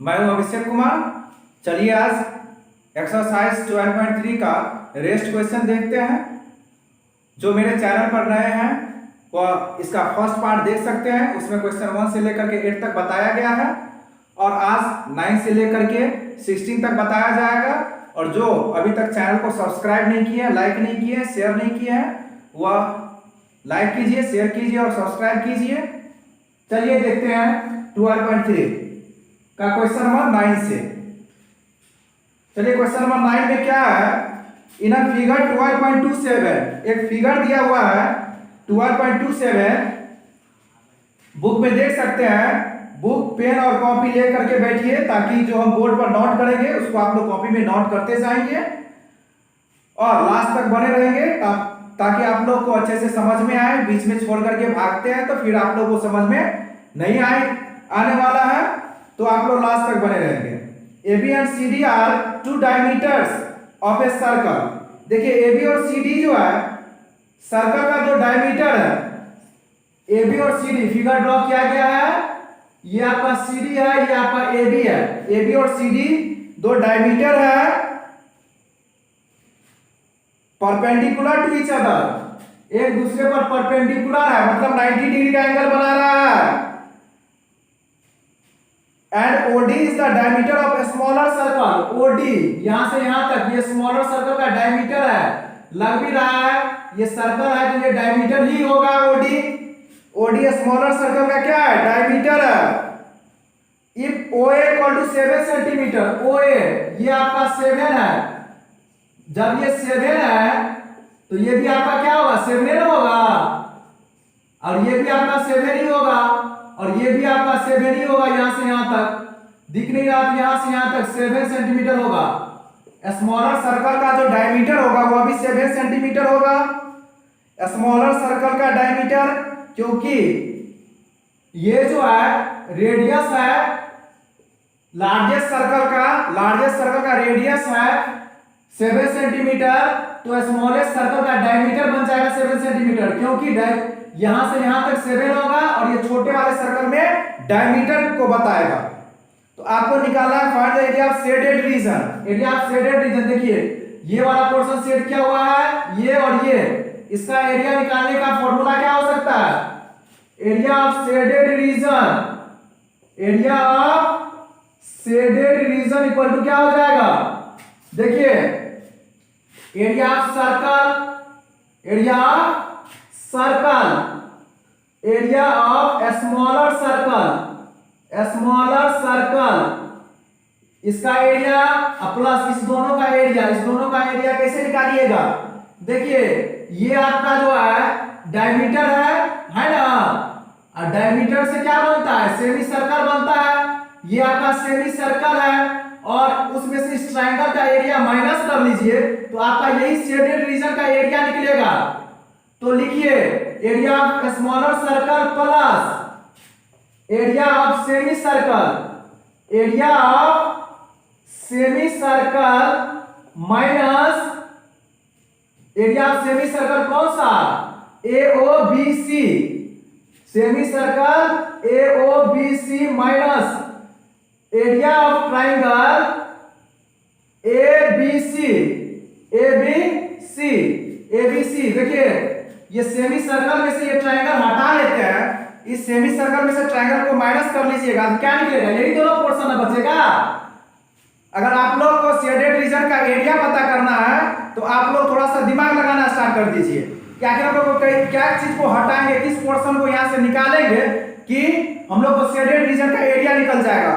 मैं हूं अभिषेक कुमार। चलिए आज एक्सरसाइज 12.3 का रेस्ट क्वेश्चन देखते हैं। जो मेरे चैनल पर नए हैं वह इसका फर्स्ट पार्ट देख सकते हैं। उसमें क्वेश्चन 1 से लेकर के 8 तक बताया गया है और आज 9 से लेकर के 16 तक बताया जाएगा। और जो अभी तक चैनल को सब्सक्राइब नहीं किए, लाइक नहीं किए, शेयर नहीं किए हैं, वह लाइक कीजिए, शेयर कीजिए और सब्सक्राइब कीजिए। चलिए देखते हैं 12.3 का क्वेश्चन नंबर 9 से। चलिए क्वेश्चन नंबर 9 में क्या है, इन अ फिगर 12.27 एक फिगर दिया हुआ है 12.27। बुक में देख सकते हैं। बुक, पेन और कॉपी लेकर के बैठिए ताकि जो हम बोर्ड पर नोट करेंगे उसको आप लोग कॉपी में नोट करते जाएंगे और लास्ट तक बने रहेंगे ताकि आप लोग को अच्छे से समझ में आए। बीच में छोड़ करके भागते हैं तो फिर आप लोग को समझ में नहीं आने वाला है, तो आप लोग लास्ट तक बने रहेंगे। AB and CD are two diameters of a circle. देखिए AB और CD जो है सर्कल का जो डायमीटर है, AB और CD फिगर ड्रॉ किया गया है। ये आपका CD है, ये आपका AB है। AB और CD दो डायमीटर है परपेंडिकुलर टू ईच अदर, एक दूसरे पर परपेंडिकुलर है, मतलब 90 डिग्री का एंगल बना रहा है। And OD is the diameter of a smaller circle. OD यहां से यहां तक ये स्मॉलर सर्कल का डायमीटर है। लग भी रहा है ये सर्कल है तो ये डायमीटर ही होगा। OD स्मॉलर सर्कल का क्या है, डायमीटर है। If OA equal to 7 centimetre, OA ये आपका 7 है। जब ये 7 है तो ये भी आपका क्या होगा, 7 होगा, और ये भी आपका 7 ही होगा, और ये भी आपका 7 ही होगा। यहां से यहां तक दिख नहीं रहा, तो यहां से यहां तक 7 सेंटीमीटर होगा। स्मॉलर सर्कल का जो डायमीटर होगा वह भी 7 सेंटीमीटर होगा। स्मॉलर सर्कल का डायमीटर, क्योंकि ये जो है रेडियस है लार्जेस्ट सर्कल का रेडियस है 7 सेंटीमीटर, तो स्मॉलेस्ट सर्कल का डायमीटर बन जाएगा 7 सेंटीमीटर, क्योंकि यहां से यहां तक 7 होगा और ये छोटे वाले सर्कल में डायमीटर को बताएगा। तो आपको निकालना है find the area of shaded region. Area of shaded reason, देखिए ये वाला पोर्शन शेड किया हुआ है, ये और ये, इसका एरिया निकालने का फॉर्मूला क्या हो सकता है, area of shaded region, area of shaded region equal to क्या हो जाएगा, देखिए area of circle, area of circle, area of smaller circle, इसका एरिया प्लस इस दोनों का एरिया कैसे निकालिएगा, देखिए ये आपका जो है डायमीटर है ना, और डायमीटर से क्या बनता है, सेमी सर्कल बनता है। ये आपका सेमी सर्कल है और उसमें से इस ट्रायंगल का एरिया माइनस कर लीजिए तो आपका यही शेडेड रीजन का एरिया निकलेगा। तो लिखिए area of smaller circle plus area of semi circle, area of semi circle minus area of semi circle कौन सा, AOBC, semi circle AOBC minus area of triangle ABC। देखिए ये सेमी सर्कल में से ये ट्राइंगल हटा लेते हैं, इस सेमी सर्कल में से ट्राइंगल को माइनस कर लीजिएगा तो क्या निकलेगा, यही दोनों पोर्शन में बचेगा। अगर आप लोग को शेडेड रीजन का एरिया पता करना है तो आप लोग थोड़ा सा दिमाग लगाना स्टार्ट कर दीजिए। क्या हम लोग को क्या चीज को हटाएंगे, किस पोर्शन को यहां से निकालेंगे कि हम लोग को शेडेड रीजन का एरिया निकल जाएगा।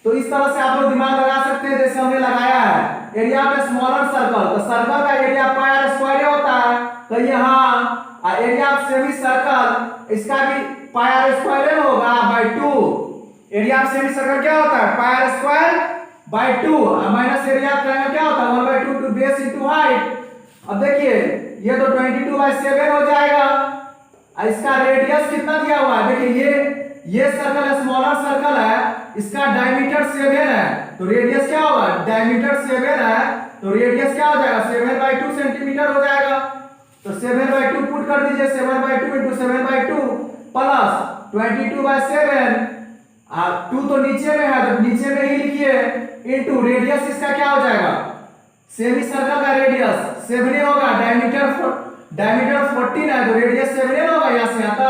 तो इस तरह से आप लोग दिमाग लगा सकते हैं जैसे हमने लगाया है। एरिया ऑफ स्मॉलर सर्कल, तो सर्कल का एरिया पाई आर स्क्वायर होता है, तो यहाँ एरिया ऑफ सेमी सर्कल इसका भी पाई आर स्क्वायर होगा by 2। Area of semi circle क्या होता है, pi r square by 2 minus area of triangle क्या होता है 1/2 टू बेस इनटू हाइट। अब देखिए ये तो 22/7 हो जाएगा। इसका रेडियस कितना दिया हुआ है, देखिए ये सर्कल स्मॉलर सर्कल है, इसका डायमीटर 7 है, तो रेडियस क्या होगा, डायमीटर 7 है तो रेडियस क्या हो जाएगा 7/2 सेंटीमीटर हो जाएगा। तो 7/2 पुट कर दीजिए, 7/2 into 7/2 प्लस 22/7 2 तो नीचे में है तो नीचे में ही लिखिए, इनटू रेडियस इसका क्या हो जाएगा, सेमी सर्कल का रेडियस 7 होगा, डायमीटर 14 है तो रेडियस 7 होगा, यहां से यहाँ तक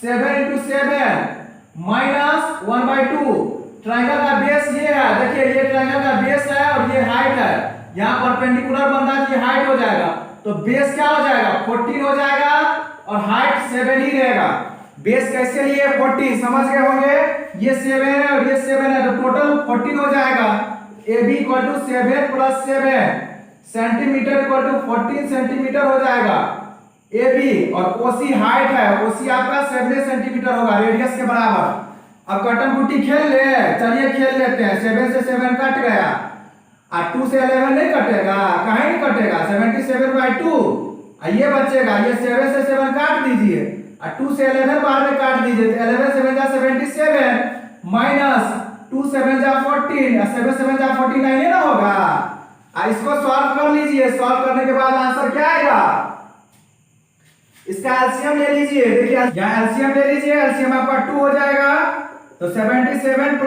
7 × 7 माइनस 1/2। ट्रायंगल का बेस ये है, देखिए ये ट्रायंगल का बेस है और ये हाइट है, यहाँ परपेंडिकुलर बन रहा है, ये हाइट हो जाएगा, तो बेस क्या हो जाएगा 14 हो जाएगा और हाइट 7 ही रहेगा। बेस कैसे लिए 14 समझ गए होंगे, ये 7 है और ये 7 है तो टोटल 14 हो जाएगा। AB = 7 + 7 सेंटीमीटर = 14 सेंटीमीटर हो जाएगा AB, और OC हाइट है, OC आपका 7 सेंटीमीटर होगा, रेडियस के बराबर। अब कटन बुट्टी खेल ले, चलिए खेल लेते हैं। 7 से 7 कट गया और 2 से 11 नहीं कटेगा, कहीं नहीं कटेगा, 77/2 ये बचेगा, ये 7 से 7 काट दीजिए और 2 से 11 बाद में काट दीजिए, तो 11 7 जा 77 माइनस 2 7 जा 14 और 7 7 जा 49 है ना होगा। इसको सॉल्व कर लीजिए, सॉल्व करने के बाद आंसर क्या आएगा, इसका एलसीएम ले लीजिए, देखिए यहाँ एलसीएम ले लीजिए, एलसीएम आपका 2 हो जाएगा, तो 77 +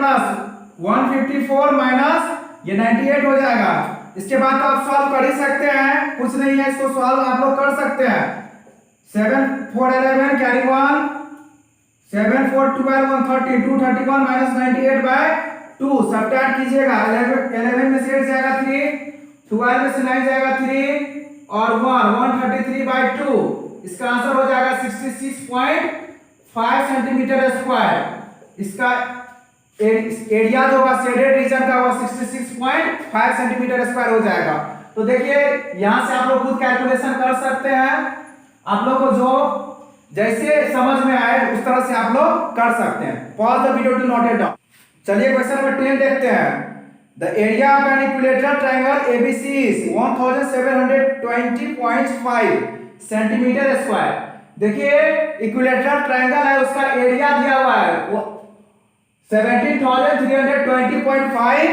154 माइनस ये 98 हो जाएगा। इसके बाद तो आप सॉल्व कर ही सकते हैं, कुछ नहीं है, इसको सॉल्व आप लोग कर सकते हैं। 7 4 11 कैरी 1, 7 4 12 130 231 माइनस 98/2 सब्ट्रैक्ट कीजिएगा, 11 में से 8 जाएगा 3, 12 में से 9 जाएगा 3 और 133/2, इसका आंसर हो जाएगा 66.5 सेंटीमीटर स्क्वायर। इसका एरिया जो होगा शेडेड रीजन का वो 66.5 सेंटीमीटर स्क्वायर हो जाएगा। तो देखिए यहां से आप लोग खुद कैलकुलेशन कर सकते हैं, आप लोग को जो जैसे समझ में आए उस तरह से आप लोग कर सकते हैं। Pause the video to note it down. चलिए क्वेश्चन नंबर 10 देखते हैं। The area of an equilateral triangle ABC is 1720.5 centimetre square. देखिए इक्विलेटरल ट्रायंगल है, उसका एरिया दिया हुआ है वो 17,320.5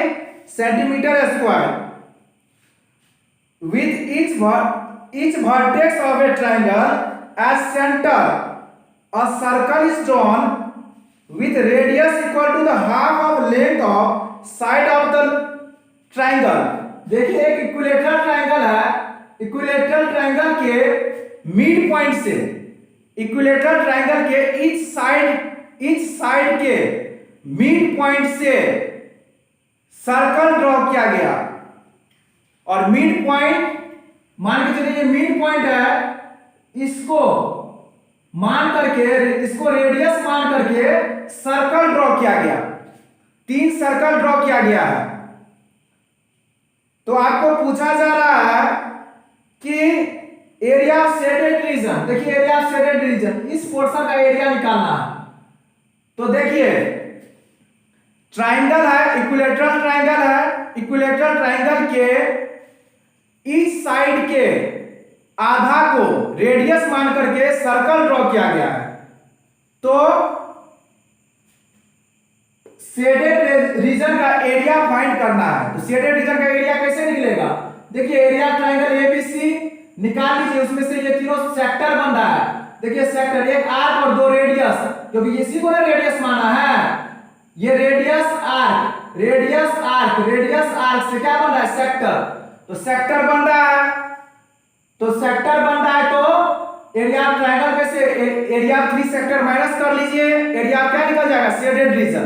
centimetre square. With each vertex of a triangle as center, a circle is drawn with radius equal to the half of length of side of the triangle। देखिए एक equilateral triangle है, equilateral triangle के mid point से, equilateral triangle के each side के mid point से circle draw किया गया, और मिड पॉइंट मान के चलिए मिड पॉइंट है, इसको मान करके, इसको रेडियस मान करके सर्कल ड्रॉ किया गया, 3 सर्कल ड्रॉ किया गया है। तो आपको पूछा जा रहा है कि एरिया ऑफ शेडेड रीजन, देखिए एरिया ऑफ शेडेड रीजन, इस पोर्शन का एरिया निकालना है। तो देखिए ट्रायंगल है, इक्विलेटरल ट्रायंगल है, इक्विलेटरल ट्रायंगल के इस साइड के आधा को रेडियस मान करके सर्कल ड्रॉ किया गया है। तो शेडेड रीजन का एरिया फाइंड करना है। तो शेडेड रीजन का एरिया कैसे निकलेगा, देखिए एरिया ट्रायंगल एबीसी निकाल लीजिए, उसमें से ये तीनों सेक्टर बन रहा है। देखिए सेक्टर, एक आर्क और 2 रेडियस, क्योंकि इसी को रेडियस माना है, ये radius arc, radius arc, radius arc से क्या बन रहा है सेक्टर, तो सेक्टर बन रहा है। तो सेक्टर बन रहा है तो एरिया ऑफ ट्रायंगल में से एरिया ऑफ 3 सेक्टर माइनस कर लीजिए, एरिया क्या निकल जाएगा शेडेड रीजन।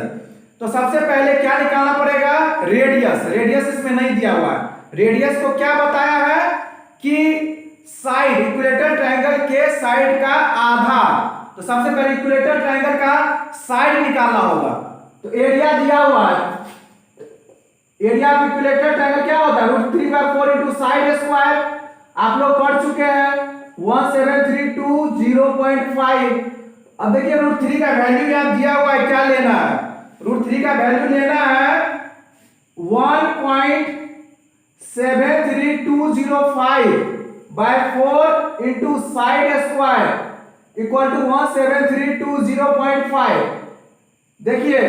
तो सबसे पहले क्या निकालना पड़ेगा, रेडियस, रेडियस इसमें नहीं दिया हुआ है। रेडियस को क्या बताया है कि साइड, इक्विलेटरल ट्रायंगल के साइड का आधा, तो सबसे पहले इक्विलेटरल ट्रायंगल का साइड निकालना होगा। तो एरिया दिया हुआ है, एरिया ऑफ इक्विलेटरल ट्रायंगल क्या होता है, √3/4 इनटू साइड स्क्वायर, आप लोग पढ़ चुके हैं 1732.0.5। अब देखिए √3 का वैल्यू यहां दिया हुआ है, क्या लेना है, √3 का वैल्यू लेना है 1.73205/4 into side square equal to 1732.0.5। देखिए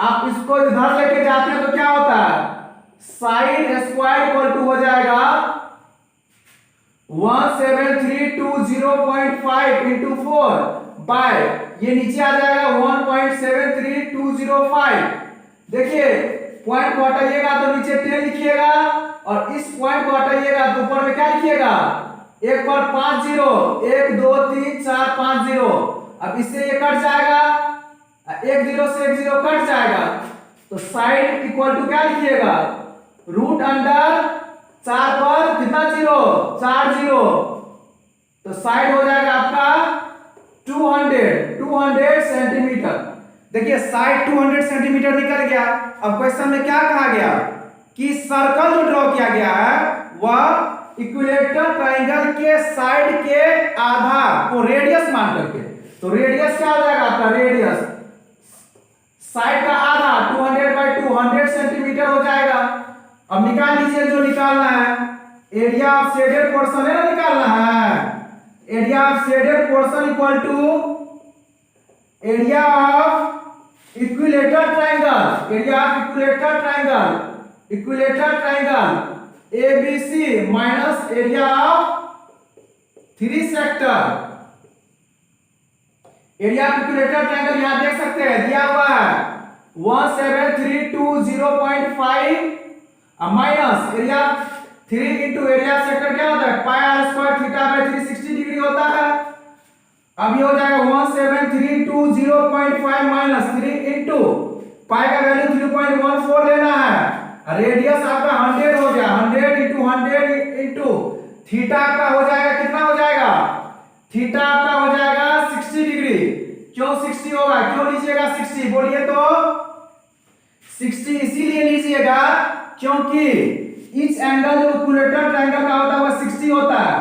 आप इसको इधर लेके जाते हैं तो क्या होता है, साइड स्क्वायर इक्वल टू हो जाएगा 1732.0.5 इंटू 4 बाय ये नीचे आ जाएगा 1.73205। देखिए पॉइंट को हटाइएगा तो नीचे 10 लिखिएगा, और इस पॉइंट को हटाइएगा तो ऊपर में क्या लिखिएगा, एक पर 5 जीरो, 1 2 3 4 5 जीरो। अब इससे ये कट जाएगा, एक जीरो से एक जीरो कट जाएगा, तो साइड इक्वल टू क्या लिखिएगा, रूट अंडर 4 पर कितना जीरो, 4 जीरो, तो साइड हो जाएगा आपका 200 सेंटीमीटर। देखिए साइड 200 सेंटीमीटर निकल गया। अब क्वेश्चन में क्या कहा गया कि सर्कल जो ड्रॉ किया गया है वह इक्विलेटरल ट्रायंगल के साइड के आधा को रेडियस मान करके, तो रेडियस क्या हो जाएगा आपका, रेडियस साइड का आधा 200/200 सेंटीमीटर हो जाएगा। अब निकाल लीजिए जो निकालना है, एरिया ऑफ शेडेड पोर्शन है ना निकालना है, area of shaded portion equal to area of equilateral triangle, area of equilateral triangle ABC minus area of 3 sector. Area of equilateral triangle यहां देख सकते हैं दिया हुआ है 17320.5 minus area 3 into area sector क्या होता है, pi r square theta by 360 degree होता है। अब ये हो जाएगा 17320.5 माइनस 3 इंटू पाई का वैल्यू 3.14 लेना है, रेडियस आपका 100 हो गया, 100 इंटू थीटा आपका हो जाएगा कितना हो जाएगा, थीटा आपका हो जाएगा 60 डिग्री। क्यों 60 होगा, क्यों लीजिएगा 60 बोलिए तो, 60 इसीलिए लीजिएगा क्योंकि इच एंगल जो इक्विलेटरल ट्रायंगल का होता है वो 60 होता है।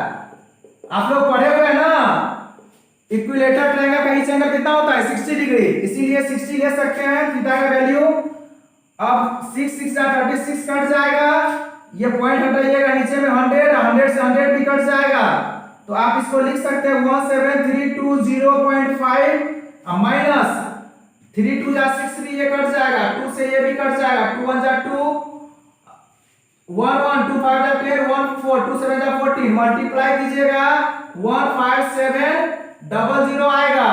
आप लोग पढ़े हुए हैं ना, इक्विलेटरल ट्रायंगल का इच एंगल कितना होता है 60 डिग्री, इसीलिए 60 ले सकते हैं थीटा का वैल्यू। अब 6 6 36 कट जाएगा, ये पॉइंट हटाइएगा नीचे में 100 से 100 भी कट जाएगा, तो आप इसको लिख सकते हैं 17320.5 माइनस 3 2 जा 6 3 ये कट जाएगा, 2 से ये भी कट जाएगा, 2 1 जा 2 1 1 2 5 जा 10 1 4 2 7 जा 14, मल्टीप्लाई कीजिएगा 15700 आएगा।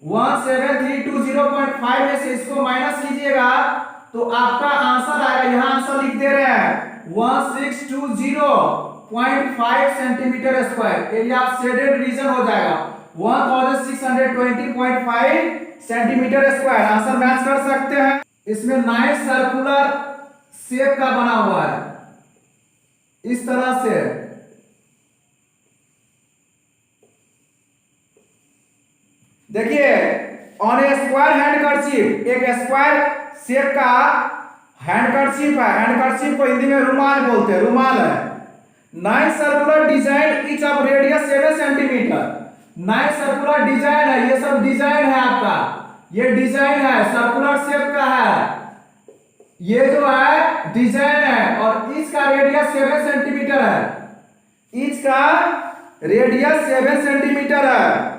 17320.5 में से इसको माइनस कीजिएगा तो आपका आंसर आएगा, यहां आंसर लिख दे रहे हैं 1620.5 centimetre square. Area of shaded reason हो जाएगा 1620.5 सेंटीमीटर स्क्वायर। आंसर मैच कर सकते हैं। इसमें नाइस सर्कुलर शेप का बना हुआ है इस तरह से, देखिए ऑन ए स्क्वायर हैंडकरचीफ, एक स्क्वायर शेप का हैंडकरचीफ है, हैंडकरचीफ को हिंदी में रुमाल बोलते हैं, रुमाल है। 9 circular design each of radius 7 centimetre. 9 circular design है, ये सब डिजाइन है आपका, ये डिजाइन है सर्कुलर शेप का है, ये जो है डिजाइन है, और ईच का रेडियस 7 सेंटीमीटर है, ईच का रेडियस 7 सेंटीमीटर है।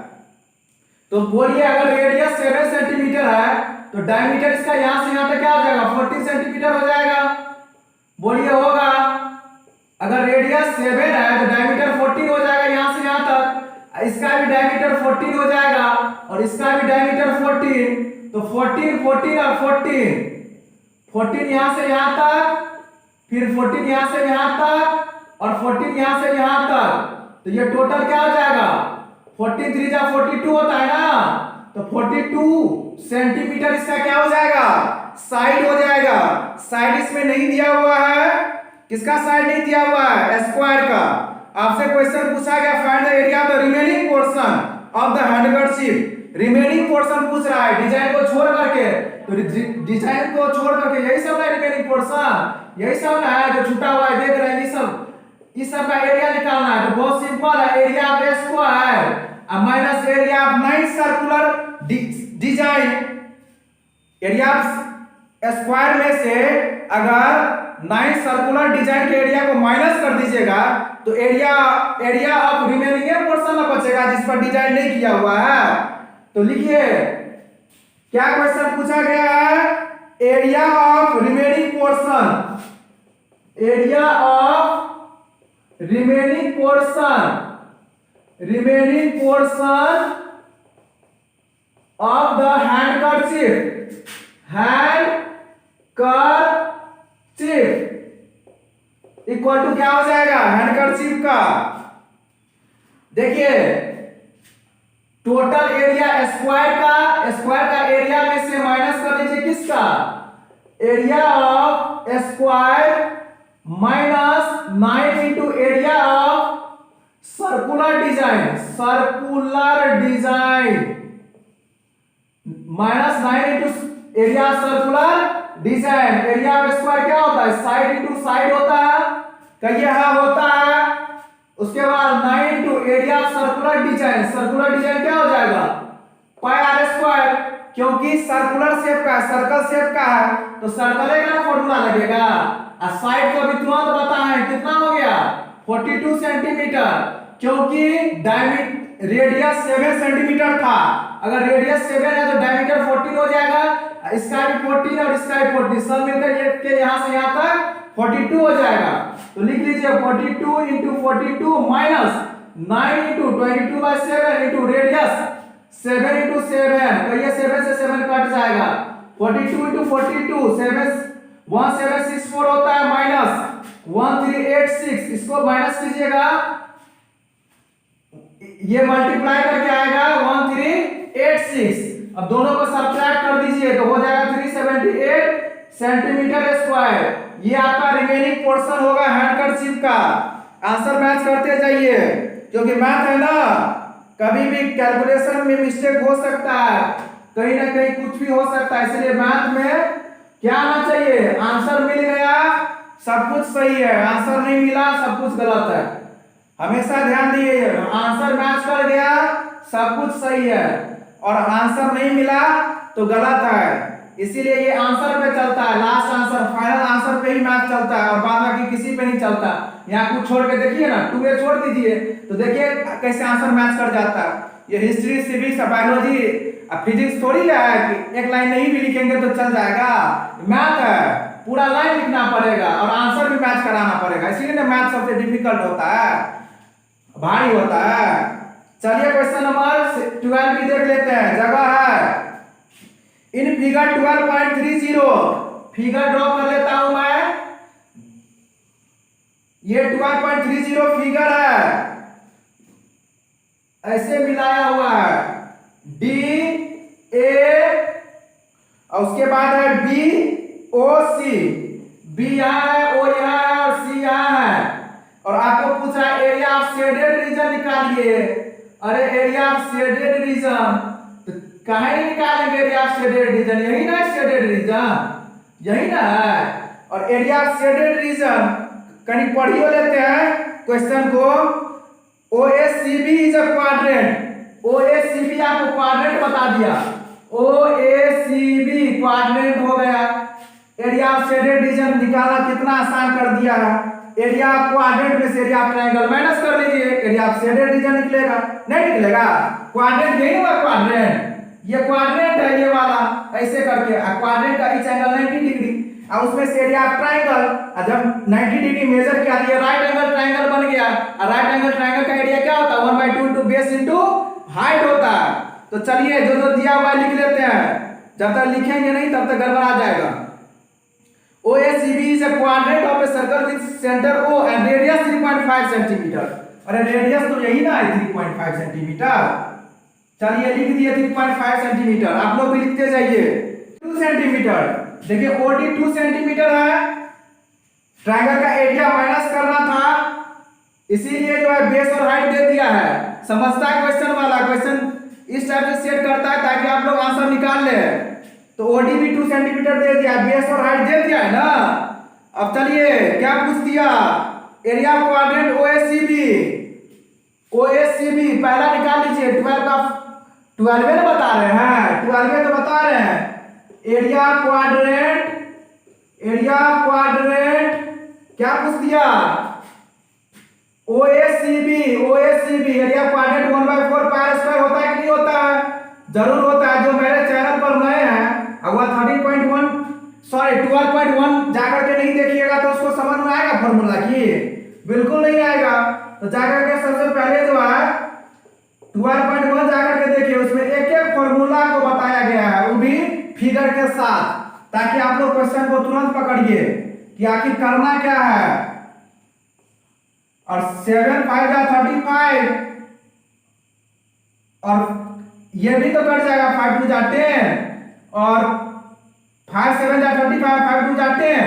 तो बोलिए अगर रेडियस 7 सेंटीमीटर है तो डायमीटर इसका यहां से यहां तक क्या हो जाएगा, 14 सेंटीमीटर हो जाएगा। बोलिए होगा, अगर रेडियस 7 है तो डायमीटर 14 हो जाएगा यहां से यहां तक, इसका भी डायमीटर 14 हो जाएगा और इसका भी डायमीटर 14, तो 14 14 और 14 यहां से यहां तक, फिर 14 यहां से यहां तक और 14 यहां से यहां तक, तो ये टोटल क्या हो जाएगा 14 3 जा 42 होता है ना, तो 42 सेंटीमीटर इसका क्या हो जाएगा, साइड हो जाएगा। साइड इसमें नहीं दिया हुआ है, किसका साइड नहीं दिया हुआ है, स्क्वायर का। आपसे क्वेश्चन पूछा गया find the area of the remaining portion of the handkerchief, remaining portion पूछ रहा है डिजाइन को छोड़ करके, तो डिजाइन को छोड़ करके यही सब है रिमेनिंग पोर्शन, यही सब ना है जो छूटा हुआ है देख रहे हैं, ये सब का एरिया निकालना है। तो बहुत सिंपल है, area of square minus area of 9 circular design. Area of square में से अगर 9 सर्कुलर डिजाइन के एरिया को माइनस कर दीजिएगा तो एरिया ऑफ रिमेनिंग पोर्शन ना बचेगा जिस पर डिजाइन नहीं किया हुआ है। तो लिखिए क्या क्वेश्चन पूछा गया है, area of remaining portion, area of remaining portion of the handkerchief, handkerchief equal to क्या हो जाएगा हैंडकरचीफ का, देखिए टोटल एरिया स्क्वायर का एरिया में से माइनस कर लीजिए किसका, area of square minus 9 into area of circular design minus 9 into area circular design. Area of square क्या होता है, साइड इंटू साइड होता है, कहिए हाँ होता है। उसके बाद 9 इंटू एरिया सर्कुलर डिजाइन क्या हो जाएगा पाई आर स्क्वायर, क्योंकि सर्कुलर शेप का है, सर्कल शेप का है तो सर्कल का फॉर्मूला लगेगा। और साइड को भी तुरंत बताएं कितना हो गया 42 सेंटीमीटर, क्योंकि रेडियस 7 सेंटीमीटर था, अगर रेडियस 7 है तो डायमीटर 14 हो जाएगा, इसका भी 14 और इसका भी 14 सब मिलकर ये के यहां से यहां तक 42 हो जाएगा। तो लिख लीजिए 42 into 42 minus 9 into 22/7 into radius 7 into 7, तो ये 7 से 7 कट जाएगा, 42 इंटू 42 1764 होता है माइनस 1386, इसको माइनस कीजिएगा, ये मल्टीप्लाई करके आएगा 1386। अब दोनों को सब्ट्रैक्ट कर दीजिए तो हो जाएगा 378 सेंटीमीटर स्क्वायर। ये आपका रिमेनिंग पोर्शन होगा हैंडकरचीफ का। आंसर मैच करते जाइए, क्योंकि मैथ है ना, कभी भी कैलकुलेशन में मिस्टेक हो सकता है, कहीं ना कहीं कुछ भी हो सकता है, इसलिए मैथ में क्या आना चाहिए, आंसर मिल गया सब कुछ सही है, आंसर नहीं मिला सब कुछ गलत है। हमेशा ध्यान दिए, आंसर मैच कर गया सब कुछ सही है और आंसर नहीं मिला तो गलत है, इसीलिए ये आंसर पे चलता है, लास्ट आंसर फाइनल आंसर पे ही मैच चलता है और बाद बाकी किसी पे नहीं चलता। यहाँ कुछ छोड़ के देखिए ना, 2a छोड़ दीजिए तो देखिए कैसे आंसर मैच कर जाता है। ये हिस्ट्री, सिविक्स, बायोलॉजी, फिजिक्स थोड़ी है कि एक लाइन नहीं भी लिखेंगे तो चल जाएगा, मैथ है पूरा लाइन लिखना पड़ेगा और आंसर भी मैच कराना पड़ेगा, इसीलिए ना मैथ सबसे डिफिकल्ट होता है, भारी होता है। चलिए क्वेश्चन नंबर 12 भी देख लेते हैं, जगह है इन फिगर 12.30, फिगर ड्रॉ कर लेता हूं मैं, ये 12.30 फिगर है, ऐसे मिलाया हुआ है D A और उसके बाद है B O C, B यहाँ है, O यहाँ है और C यहाँ है, और आपको पूछा एरिया ऑफ शेडेड रीजन निकालिए। अरे एरिया ऑफ शेडेड रीजन तो कहाँ निकालेंगे, एरिया ऑफ शेडेड रीजन यही ना है, शेडेड रीजन यही ना है। और एरिया ऑफ शेडेड रीजन कहीं पढ़ियो लेते हैं क्वेश्चन को, OACB is a quadrant, OACB आपको क्वाड्रेंट बता दिया, OACB क्वाड्रेंट हो गया। एरिया ऑफ शेडेड रीजन निकालना कितना आसान कर दिया है, एरिया ऑफ क्वाड्रेंट में से एरिया ऑफ ट्रायंगल माइनस कर लीजिए, एरिया ऑफ शेडेड रीजन निकलेगा, नहीं निकलेगा, क्वाड्रेंट यही होगा, क्वाड्रेंट ये क्वाड्रेंट है ये वाला, ऐसे करके क्वाड्रेंट का ईच एंगल 90 डिग्री और उसमें से एरिया ऑफ ट्रायंगल, जब 90 डिग्री मेजर किया तो ये राइट एंगल ट्रायंगल बन गया, और राइट एंगल ट्रायंगल का एरिया क्या होता है 1/2 इंटू बेस इंटू हाइट होता है। तो चलिए जो जो दिया हुआ लिख लेते हैं, जब तक लिखेंगे नहीं तब तक गड़बड़ा जाएगा। OACB is a quadrant of a circle with center O and radius 3.5 centimetre. अरे रेडियस तो यही ना है 3.5 सेंटीमीटर, चलिए लिख दिए 3.5 सेंटीमीटर, आप लोग भी लिखते जाइए। 2 सेंटीमीटर, देखिए OD 2 सेंटीमीटर है, ट्रायंगल का एरिया माइनस करना था, इसीलिए जो है बेस और हाइट दे दिया है। समझता है क्वेश्चन वाला, क्वेश्चन इस टाइप से सेट करता है ताकि आप लोग आंसर निकाल ले। तो OD भी 2 सेंटीमीटर दे दिया, बेस और हाइट दे दिया है ना। अब चलिए क्या पूछ दिया, area of quadrant OACB, OACB पहला निकाल लीजिए, 12 का 12 में बता रहे हैं, 12 तो बता रहे हैं। एरिया क्वाड्रेंट क्या पूछ दिया, OACB area quadrant 1/4 pi square होता है कि नहीं होता है, जरूर होता है। जो मेरे चैनल पर नए हैं अगर 12.1 जाकर के नहीं देखिएगा तो उसको समझ में आएगा फॉर्मूला की, बिल्कुल नहीं आएगा। तो जाकर के सबसे पहले जो है 12.1 जाकर के देखिए, उसमें एक एक फॉर्मूला को बताया गया है, वो भी फिगर के साथ, ताकि आप लोग क्वेश्चन को तुरंत पकड़िए कि आखिर करना क्या है। और 7 5 जा 35, और ये भी तो कट जाएगा, 5 2 जा 10, और 5 7 जा 35, 5 2 जा 10,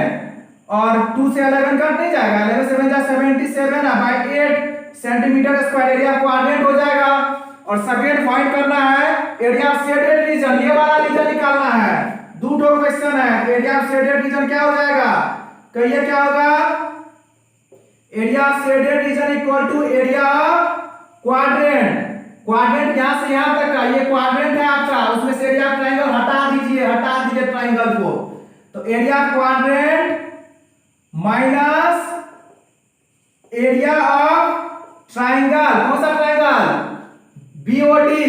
और 2 से 11 कट नहीं जाएगा, 11 7 जा 77 by 8 centimetre square area quadrant हो जाएगा। और सेकंड फाइंड करना है एरिया ऑफ शेडेड रीजन, ये वाला रीजन निकालना है। दो क्वेश्चन है, एरिया ऑफ शेडेड रीजन क्या हो जाएगा, कहिए क्या होगा, area of shaded region equal to area of quadrant. Quadrant यहां से यहां तक का ये क्वाड्रेंट है आपका, उसमें से एरिया ऑफ ट्रायंगल हटा दीजिए ट्रायंगल को, तो area of quadrant minus area of triangle, कौन सा triangle, BOD,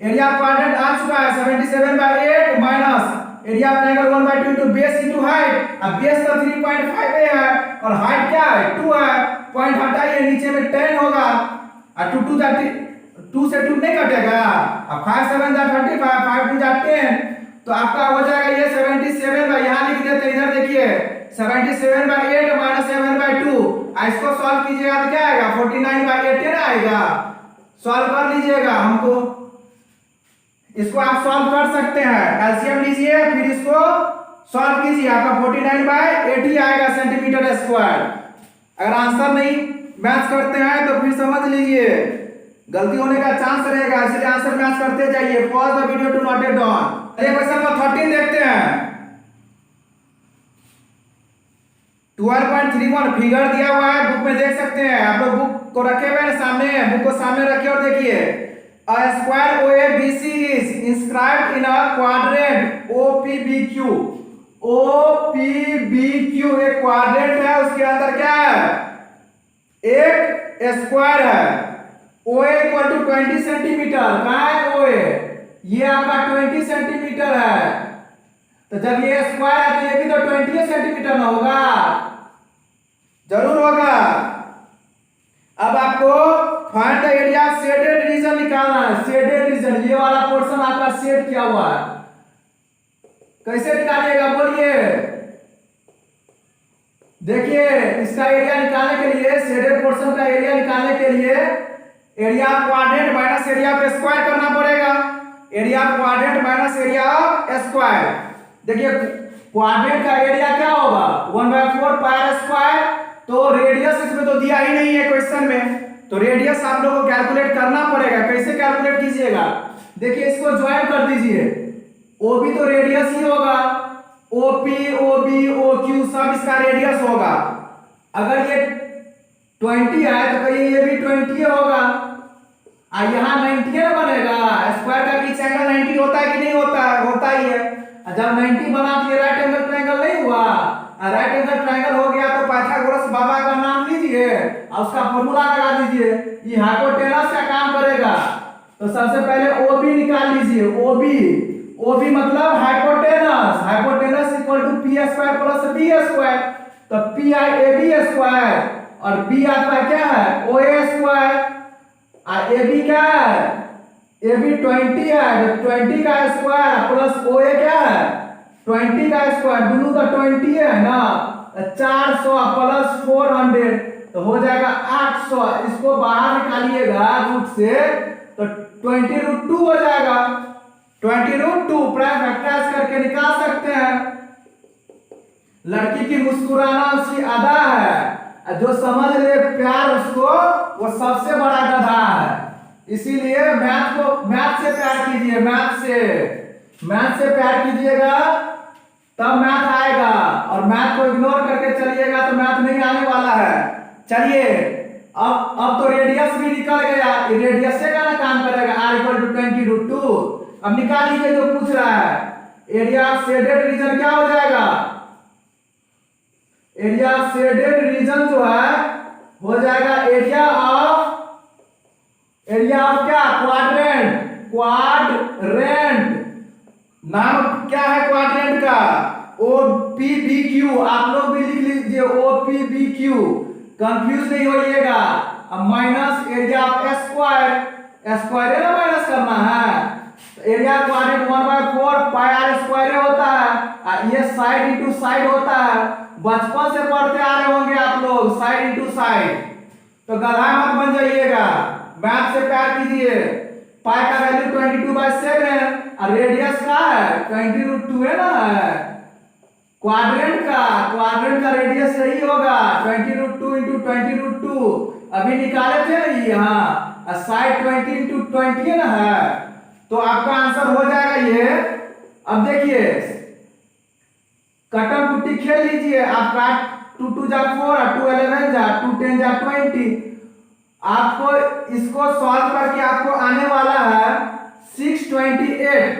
area of quadrant आ चुका है 77 by 8 minus area of triangle 1 by 2 into base into height. अब बेस का 3.5 है और हाइट क्या है 2 है, पॉइंट हटाइए, नीचे में 10 होगा, और 2 से 2 नहीं कटेगा। अब 5 7 जा 35, 5 2 जा 10, तो आपका हो जाएगा ये 77 बाई, यहां लिख देते हैं, इधर देखिए 77 बाई 8 माइनस 7 बाई 2, इसको सॉल्व कीजिएगा तो क्या आएगा 49 बाई 18 आएगा। सॉल्व कर लीजिएगा, हमको इसको आप सॉल्व कर सकते हैं, एलसीएम लीजिए फिर इसको सॉल्व कीजिए, आपका 49 बाई 80 आएगा सेंटीमीटर स्क्वायर। अगर आंसर नहीं मैच करते हैं तो फिर समझ लीजिए गलती होने का चांस रहेगा, इसलिए आंसर मैच करते जाइए। Pause the video to note it down. चलिए क्वेश्चन नंबर 13 देखते हैं। 12.31 फिगर दिया हुआ है, बुक में देख सकते हैं, आप लोग बुक को रखे हुए हैं सामने, बुक को सामने रखिए और देखिए, a square OABC is inscribed in a quadrant OPBQ। OPBQ एक क्वाड्रेंट है, उसके अंदर क्या है, एक स्क्वायर है। OA इक्वल टू 20 सेंटीमीटर, कहाँ है OA, ये आपका 20 सेंटीमीटर है, तो जब ये स्क्वायर है तो ये भी तो 20 सेंटीमीटर ना होगा, जरूर होगा। अब आपको find the area of shaded reason निकालना है। शेडेड रीजन, ये वाला पोर्शन आपका शेड किया हुआ है, कैसे निकालिएगा बोलिए, देखिए इसका एरिया निकालने के लिए, शेडेड पोर्शन का एरिया निकालने के लिए area of quadrant minus area of square करना पड़ेगा। Area of quadrant minus area of square, देखिए क्वाड्रेंट का एरिया क्या होगा 1/4 पाई स्क्वायर, तो रेडियस इसमें तो दिया ही नहीं है क्वेश्चन में, तो रेडियस आप लोगों को कैलकुलेट करना पड़ेगा। कैसे कैलकुलेट कीजिएगा, देखिए इसको ज्वाइन कर दीजिए, OB तो रेडियस ही होगा, OP OB OQ सब इसका रेडियस होगा। अगर ये 20 है तो कहिए ये भी 20 होगा, यहाँ 90 बनेगा, स्क्वायर का बीच एंगल 90 होता है कि नहीं होता है, होता ही है। जब 90 बना तो ये राइट एंगल ट्रायंगल नहीं हुआ, राइट एंगल ट्रायंगल हो गया तो पाइथागोरस बाबा का नाम लीजिए और उसका फॉर्मूला लगा दीजिए, ये हाइपोटेनस का काम करेगा। तो सबसे पहले OB निकाल लीजिए, OB मतलब hypotenuse, hypotenuse equal to P square plus B square, तो P I A B square, और बी आपका क्या है OA स्क्वायर, और AB क्या है, AB 20 है, 20 का स्क्वायर प्लस OA क्या है 20 का स्क्वायर, दोनों का 20 है ना, 400 प्लस 400 तो हो जाएगा 800। इसको बाहर निकालिएगा रूट से तो 20√2 हो जाएगा, 20√2 प्राइम फैक्टराइज करके निकाल सकते हैं। लड़की की मुस्कुराना उसकी अदा है, जो समझ ले प्यार उसको वो सबसे बड़ा गधा है। इसीलिए मैथ से प्यार कीजिए, मैथ से प्यार कीजिएगा तब मैथ आएगा, और मैथ को इग्नोर करके चलिएगा तो मैथ नहीं आने वाला है। चलिए अब तो रेडियस भी निकल गया, रेडियस से का ना काम करेगा, r इक्वल टू 20√2। अब निकाल लीजिए जो पूछ रहा है, एरिया ऑफ शेडेड रीजन क्या हो जाएगा, एरिया ऑफ शेडेड रीजन जो है हो जाएगा एरिया ऑफ क्या, क्वाड्रेंट, नाम क्या है क्वाड्रेंट का, OPBQ, आप लोग भी लिख लीजिए OPBQ, कंफ्यूज नहीं होइएगा। अब माइनस एरिया ऑफ स्क्वायर है ना area quadrant 1/4 pi r square होता है, ये साइड इनटू साइड होता है। बचपन से पढ़ते आ रहे होंगे आप लोग साइड इनटू साइड, तो गधा मत बन जाइएगा, मैथ से प्यार कीजिए। पाई का वैल्यू 22/7 और रेडियस का है 20√2 है ना, क्वाड्रेंट का रेडियस यही होगा 20√2 × 20√2। अभी निकाले थे ना यहाँ साइड 20 × 20 है ना है, तो आपका आंसर हो जाएगा ये। अब देखिए कटम कुट्टी खेल लीजिए, आपका 2 2 जा 4 और 2 11 जा 2 10 जा 20। आपको इसको सॉल्व करके आपको आने वाला है 628।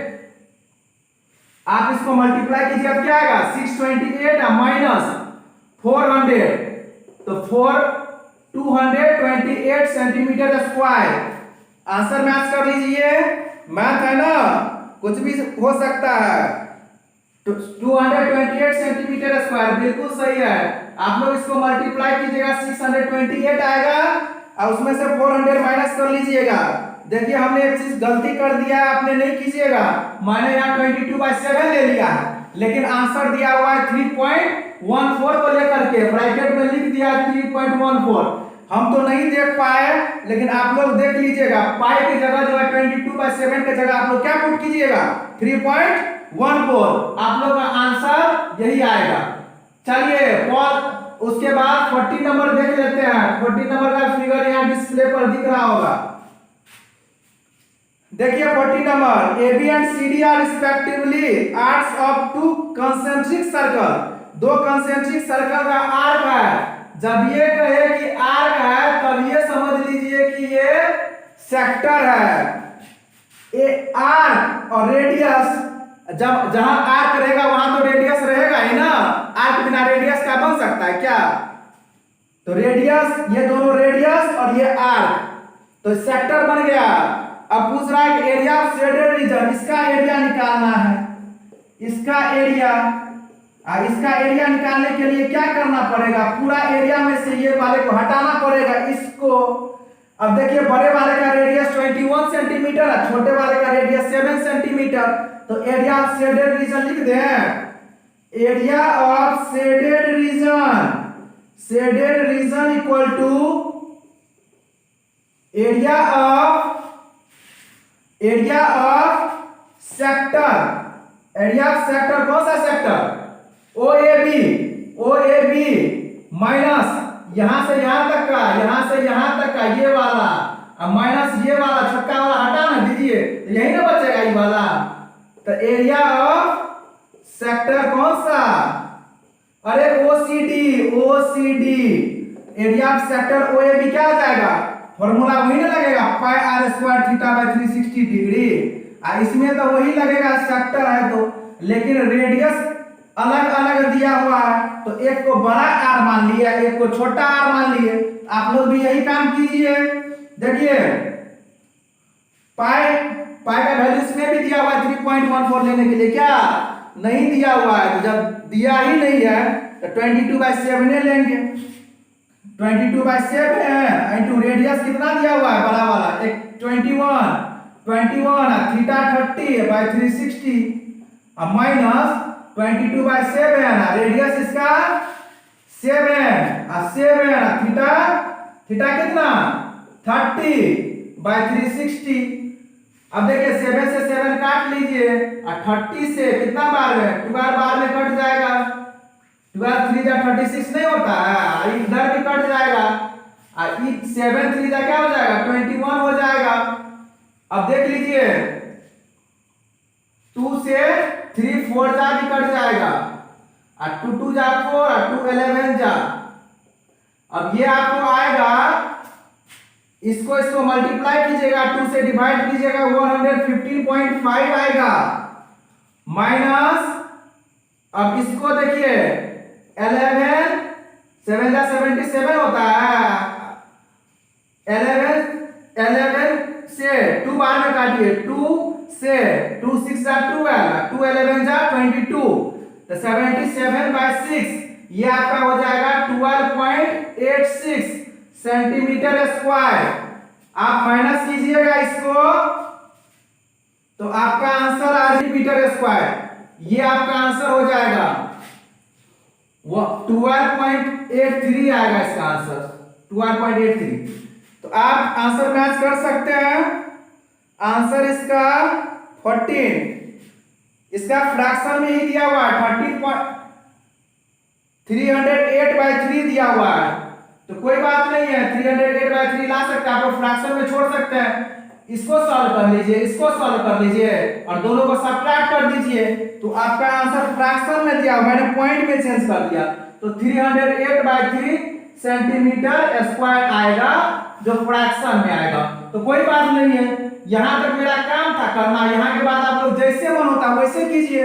आप इसको मल्टीप्लाई कीजिए, अब क्या आएगा 628 माइनस 400, तो 228 सेंटीमीटर स्क्वायर। आंसर मैच कर लीजिए, मैथ है ना, कुछ भी हो सकता है। 228 सेंटीमीटर स्क्वायर बिल्कुल सही है। आप लोग इसको मल्टीप्लाई कीजिएगा 628 आएगा और उसमें से 400 माइनस कर लीजिएगा। देखिए हमने एक चीज गलती कर दिया है, आपने नहीं कीजिएगा। मैंने यहाँ 22/7 ले लिया है, लेकिन आंसर दिया हुआ है 3.14 को लेकर के, ब्रैकेट में लिख दिया 3.14। हम तो नहीं देख पाए, लेकिन आप लोग देख लीजिएगा। पाई की जगह जो है 22/7 की जगह आप लोग क्या पुट कीजिएगा 3.14। आप लोग का आंसर यही आएगा। चलिए उसके बाद 40 नंबर देख लेते हैं। 40 नंबर का फिगर यहाँ डिस्प्ले पर दिख रहा होगा। देखिए 40 number, AB and CD are respectively arcs of 2 concentric circle. 2 concentric circle का आर्क है। जब ये कहे कि आर्क है तब ये समझ लीजिए कि ये सेक्टर है। ये आर्क और रेडियस, जब जहां आर्क रहेगा वहां तो रेडियस रहेगा ही ना। आर्क बिना रेडियस का बन सकता है क्या? तो रेडियस, ये दोनों रेडियस और ये आर्क, तो सेक्टर बन गया। अब पूछ रहा है कि एरिया ऑफ शेडेड रीजन, इसका एरिया निकालना है। इसका एरिया निकालने के लिए क्या करना पड़ेगा, पूरा एरिया में से ये वाले को हटाना पड़ेगा इसको। अब देखिए बड़े वाले का रेडियस 21 सेंटीमीटर है, छोटे वाले का रेडियस 7 सेंटीमीटर। तो एरिया ऑफ शेडेड रीजन लिख दें। Area of shaded region equal to area of sector. Area of sector कौन सा सेक्टर? OAB माइनस यहां से यहां तक का, यहां से यहां तक का ये वाला, अब माइनस ये वाला छोटा वाला हटा ना दीजिए, तो यही ना बचेगा ये वाला। तो एरिया ऑफ सेक्टर कौन सा? अरे OCD। Area of sector OAB क्या आ जाएगा? फॉर्मूला वही ना लगेगा, pi r square theta by 360 degree. इसमें तो वही लगेगा, सेक्टर है तो, लेकिन रेडियस अलग अलग दिया हुआ है, तो एक को बड़ा आर मान लिया, एक को छोटा आर मान लिए। आप लोग भी यही काम कीजिए। देखिए पाई का वैल्यू इसमें भी दिया हुआ है 3.14 लेने के लिए, क्या नहीं दिया हुआ है? तो जब दिया ही नहीं है तो 22/7 लेंगे। 22/7 इंटू रेडियस कितना दिया हुआ है बड़ा वाला, एक 21 थीटा 30/360 अब माइनस 22/7 रेडियस इसका 7 थीटा कितना 30/360। अब देखिए 7 से 7 काट लीजिए और 30 से कितना बार में 12 बार में कट जाएगा। 12 3 जा 36 नहीं होता है, इधर भी कट जाएगा। 7 3 जा क्या हो जाएगा 21 हो जाएगा। अब देख लीजिए 2 से 3 4 जा भी कट जाएगा और 2 2 जा 4 और 2 11 जा। अब ये आपको आएगा, इसको मल्टीप्लाई कीजिएगा, 2 से डिवाइड कीजिएगा 115.5 आएगा माइनस। अब इसको देखिए 11 7 जा 77 होता है। 11 से 2 बार में काटिए, 2 से 2 6 जा 12 2 11 जा 22 तो 77/6 ये आपका हो जाएगा 12.86 सेंटीमीटर स्क्वायर। आप माइनस कीजिएगा इसको तो आपका आंसर आ मीटर स्क्वायर, ये आपका आंसर हो जाएगा वो 12.83 आएगा इसका आंसर 12.83। तो आप आंसर मैच कर सकते हैं। आंसर इसका 14, इसका फ्रैक्शन में ही दिया हुआ है 1308/3 दिया हुआ है। तो कोई बात नहीं है, 308/3 ला सकते हैं, आप लोग फ्रैक्शन में छोड़ सकते हैं। इसको सॉल्व कर लीजिए, इसको सॉल्व कर लीजिए और दोनों को सब्ट्रैक्ट कर दीजिए, तो आपका आंसर फ्रैक्शन में दिया, मैंने पॉइंट में चेंज कर दिया, तो 308/3 सेंटीमीटर स्क्वायर आएगा, जो फ्रैक्शन में आएगा। तो कोई बात नहीं है, यहां तक मेरा काम था करना। यहां के बाद आप लोग जैसे मन होता है वैसे कीजिए,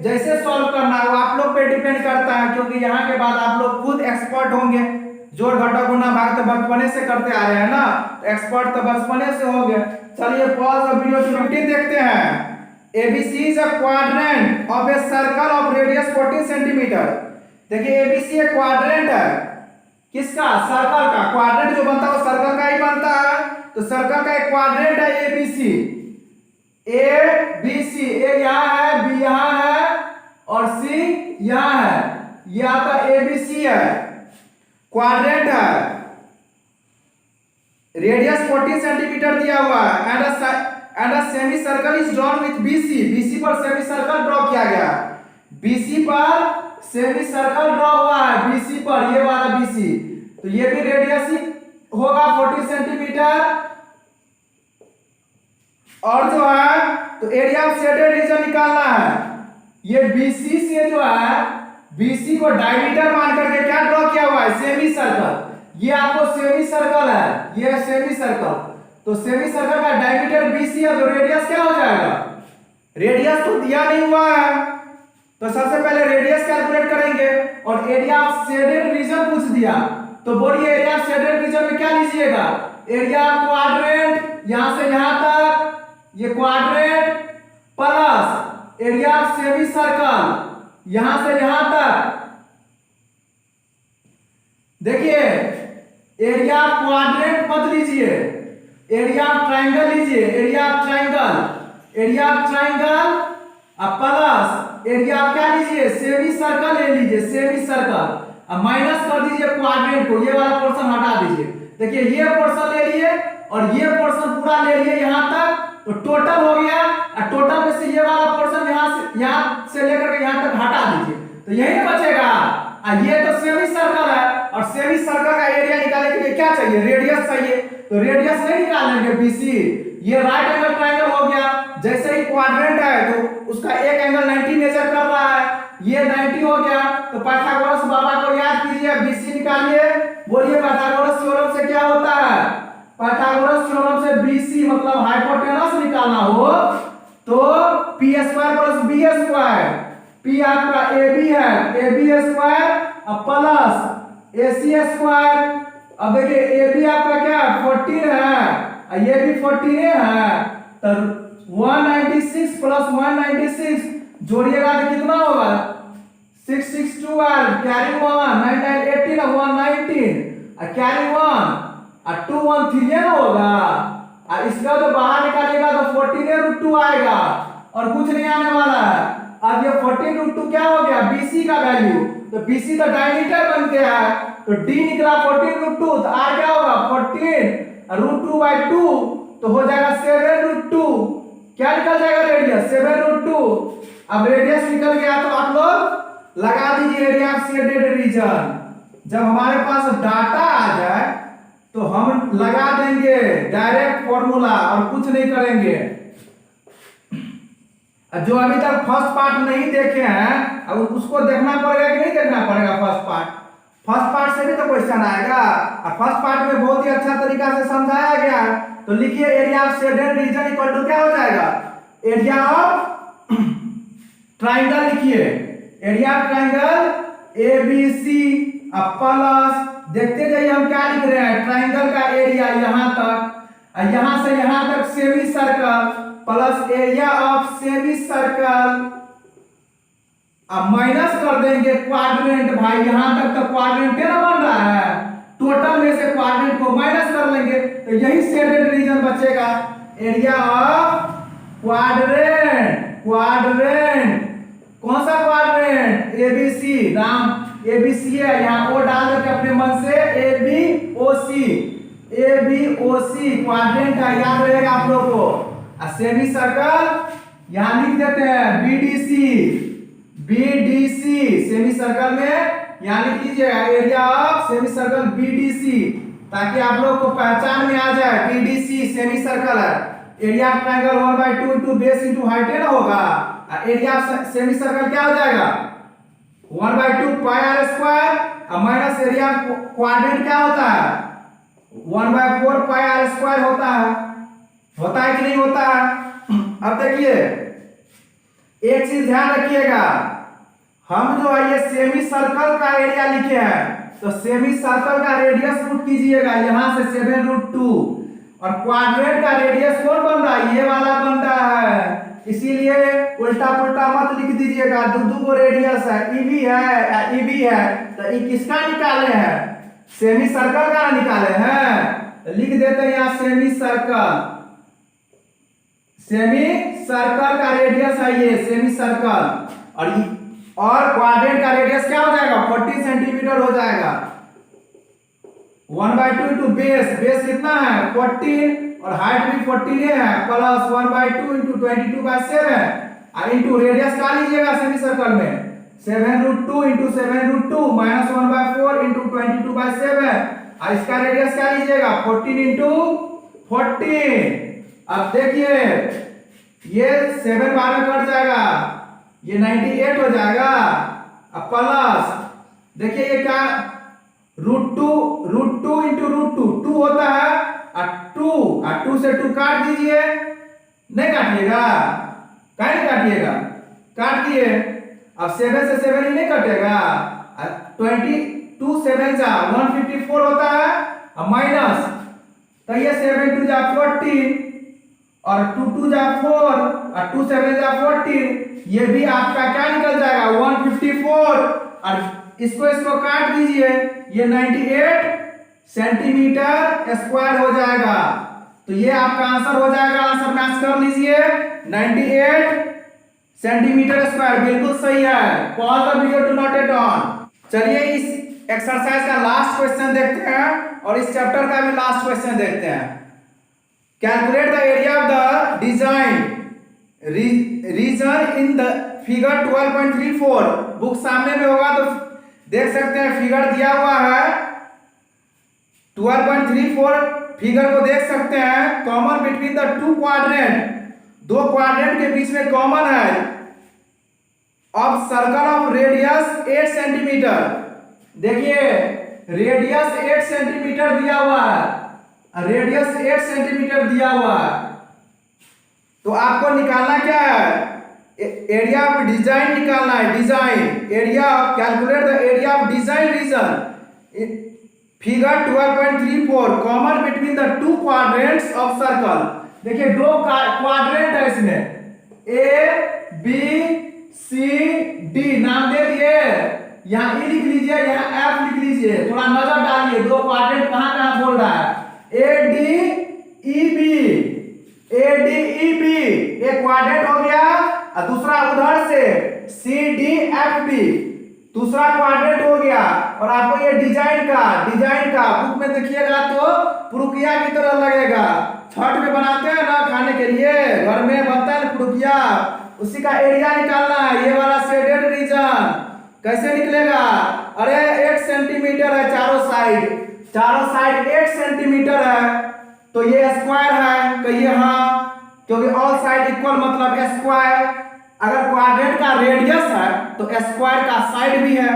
जैसे सॉल्व करना है वो आप लोग पे डिपेंड करता है, क्योंकि यहाँ के बाद आप लोग खुद एक्सपर्ट होंगे। जोड़ घटा गुणा भाग तो बचपने से करते आ रहे हैं ना, तो एक्सपर्ट तो बचपने से होंगे। चलिए पॉज और वीडियो 15 देखते हैं। ABC is a quadrant of a circle of radius 14 centimetre. देखिए ABC एक क्वाड्रेंट है, किसका? सर्कल का। क्वाड्रेंट जो बनता है वो सर्कल का ही बनता है, तो सर्कल का एक क्वाड्रेंट है ABC। ABC, ए यहाँ है, B यहाँ है और C यहाँ है, ये आपका ABC है, क्वाड्रेंट है, रेडियस 40 सेंटीमीटर दिया हुआ है, and a semi circle is drawn with BC पर सेमी सर्कल ड्रॉ किया गया, BC पर सेमी सर्कल ड्रॉ हुआ है, BC पर, ये वाला BC, तो ये भी रेडियस ही होगा 40 सेंटीमीटर। और जो है तो एरिया ऑफ शेडेड रीजन निकालना है। ये BC से जो है, BC को डायमीटर मान करके क्या ड्रॉ किया हुआ है? Semi circle. ये आपको सेमी सर्कल है, ये सेमी सर्कल, तो सेमी सर्कल का डायमीटर BC है, तो रेडियस क्या हो जाएगा? रेडियस तो दिया नहीं हुआ है, तो सबसे पहले रेडियस कैलकुलेट करेंगे, और एरिया ऑफ शेडेड रीजन पूछ दिया, तो बोलिए एरिया ऑफ शेडेड रीजन में क्या लीजिएगा? एरिया ऑफ क्वाड्रेंट, यहां से यहां तक ये quadrant, plus area of semi circle यहां से यहां तक। देखिए एरिया ऑफ क्वाड्रेंट मत लीजिए, एरिया ऑफ ट्रायंगल लीजिए, area of triangle, area of triangle plus area of क्या लीजिए? सेमी सर्कल ले लीजिए, सेमी सर्कल, अब माइनस कर दीजिए क्वाड्रेंट को, ये वाला पोर्शन हटा दीजिए। देखिए ये पोर्शन ले लिए और ये पोर्शन पूरा ले लिए यहां तक, तो टोटल हो गया, और टोटल में से ये वाला पोर्शन यहां से लेकर के यहां तक हटा दीजिए, तो यही ना बचेगा। ये तो सेमी सर्कल है, और सेमी सर्कल का एरिया निकालने के लिए क्या चाहिए? रेडियस चाहिए, तो रेडियस नहीं निकालेंगे BC, ये राइट एंगल ट्रायंगल हो गया। जैसे ही क्वाड्रेंट है तो उसका एक एंगल 90 मेजर कर रहा है, ये 90 हो गया, तो पाइथागोरस बाबा को याद कीजिए, BC निकालिए, बोलिए पाइथागोरस थ्योरम से क्या होता है? पाइथागोरस थ्योरम से BC मतलब हाइपोटेनस निकालना हो तो P² + B², P आपका AB है, AB² प्लस AC²। अब देखिए AB आपका क्या 14 है, ये भी 14 है, तो 196 + 196 जोड़िएगा तो कितना होगा? 662, कैरी 1, 9 9 18, 119, कैरी 1 और 2 1 3 ना होगा, और इसका तो बाहर निकालेगा तो 14√2 आएगा, और कुछ नहीं आने वाला है। अब ये 14√2 क्या हो गया? BC का वैल्यू, तो BC तो डायमीटर बन गया है, तो D निकला 14√2, तो R क्या होगा? 14√2/2, तो हो जाएगा 7√2। क्या निकल जाएगा? रेडियस 7√2। अब रेडियस निकल गया, तो आप लोग लगा दीजिए एरिया ऑफ शेडेड रीजन। जब हमारे पास डाटा आ जाए तो हम लगा देंगे डायरेक्ट फॉर्मूला और कुछ नहीं करेंगे। जो अभी तक फर्स्ट पार्ट नहीं देखे हैं, अब उसको देखना पड़ेगा कि नहीं देखना पड़ेगा? फर्स्ट पार्ट से भी तो क्वेश्चन आएगा, और फर्स्ट पार्ट में बहुत ही अच्छा तरीका से समझाया गया है। तो लिखिए area of shaded region equal to क्या हो जाएगा? एरिया ऑफ ट्रायंगल लिखिए, area of triangle ABC plus, देखते जाइए हम क्या लिख रहे हैं, ट्रायंगल का एरिया यहां तक, और यहां से यहां तक semi circle plus area of semi circle, अब माइनस कर देंगे क्वाड्रेंट। भाई यहां तक तो क्वाड्रेंट ना बन रहा है, टोटल में से क्वाड्रेंट को माइनस कर लेंगे, तो यही शेडेड रीजन बचेगा। एरिया ऑफ क्वाड्रेंट, क्वाड्रेंट कौन सा क्वाड्रेंट? एबीसी, नाम एबीसी है, यहाँ ओ डाल करके अपने मन से एबीओसी, एबीओसी क्वाड्रेंट है, याद रहेगा आप लोग को। सेमी सर्कल यहाँ लिख देते हैं बीडीसी, बीडीसी सेमी सर्कल में यहाँ लिख लीजिएगा area of semi circle BDC, ताकि आप लोग को पहचान में आ जाए। बीडीसी सेमी सर्कल है, area of triangle 1/2 into base into height है ना होगा। एरिया ऑफ सेमी सर्कल क्या हो जाएगा? 1/2 pi r square minus area quadrant क्या होता है? 1/4 पाई आर स्क्वायर होता है कि नहीं होता है? अब देखिए एक चीज ध्यान रखिएगा, हम जो है ये सेमी सर्कल का एरिया लिखे हैं, तो सेमी सर्कल का रेडियस रूट कीजिएगा यहां से 7√2, और क्वाड्रेंट का रेडियस कौन बन रहा है? ये वाला बन रहा है, इसीलिए उल्टा पुल्टा मत लिख दीजिएगा। दो को रेडियस है, ईबी है, ईबी है, तो ये किसका निकाले हैं? सेमी सर्कल का निकाले हैं, लिख देते हैं यहाँ सेमी सर्कल, सेमी सर्कल का रेडियस है ये सेमी सर्कल, और क्वाड्रेंट का रेडियस क्या हो जाएगा? 40 सेंटीमीटर हो जाएगा। 1/2 इंटू बेस, बेस कितना है? 14, और हाइट भी 14 है, प्लस 1/2 इंटू 22/7 इंटू रेडियस का लीजिएगा सेमी सर्कल में 7√2 इंटू 7√2 माइनस 1/4 इंटू 22/7, और इसका रेडियस क्या लीजिएगा? 14 इंटू 14। अब देखिए ये 7 बार में कट जाएगा, ये 98 हो जाएगा, अब प्लस देखिए ये क्या √2 इंटू √2 2 होता है, और 2 से 2 काट दीजिए, नहीं काटिएगा, कहीं नहीं काटिएगा, काट दिए। अब 7 से 7 ही नहीं कटेगा, 22 7 जा 154 होता है, अब माइनस, तो ये 7 2 जा 14, और 2 2 जा 4, और 2 7 जा 14, ये भी आपका क्या निकल जाएगा? 154, और इसको काट दीजिए, ये 98 सेंटीमीटर स्क्वायर हो जाएगा। तो ये आपका आंसर हो जाएगा, आंसर मैच कर लीजिए 98 सेंटीमीटर स्क्वायर, बिल्कुल सही है। Pause the video, do not at on. चलिए इस एक्सरसाइज का लास्ट क्वेश्चन देखते हैं, और इस चैप्टर का भी लास्ट क्वेश्चन देखते हैं। Calculate the area of the design region in the figure 12.34। Book सामने में होगा तो देख सकते हैं, फिगर दिया हुआ है 12.34, फिगर को देख सकते हैं। Common between the to quadrant, दो क्वाड्रेंट के बीच में कॉमन है, of circle of radius 8 centimetre. देखिए रेडियस 8 सेंटीमीटर दिया हुआ है, रेडियस 8 सेंटीमीटर दिया हुआ है, तो आपको निकालना क्या है? एरिया ऑफ डिजाइन निकालना है, design area, calculate the area of design region figure 12.34 common between the two quadrants of circle. देखिए दो क्वाड्रेंट है इसमें, ए बी सी डी नाम दे दिए, यहाँ ई लिख लीजिए, यहाँ एफ लिख लीजिए, थोड़ा नजर डालिए दो क्वाड्रेंट कहाँ कहाँ बोल रहा है। A D E B, A D E B एक क्वाड्रेंट हो गया, और दूसरा उधर से सी डी एफ बी दूसरा क्वाड्रेंट हो गया। और आपको ये डिजाइन का बुक में देखिएगा तो पुरुकिया की तरह लगेगा, छठ में बनाते हैं ना खाने के लिए, घर में बनता है पुरुकिया, उसी का एरिया निकालना है। ये वाला शेडेड रीजन कैसे निकलेगा? अरे 8 सेंटीमीटर है चारों साइड 8 सेंटीमीटर है, तो ये स्क्वायर है, कहिए हाँ, क्योंकि ऑल साइड इक्वल मतलब स्क्वायर। अगर क्वाड्रेंट का रेडियस है तो स्क्वायर का साइड भी है।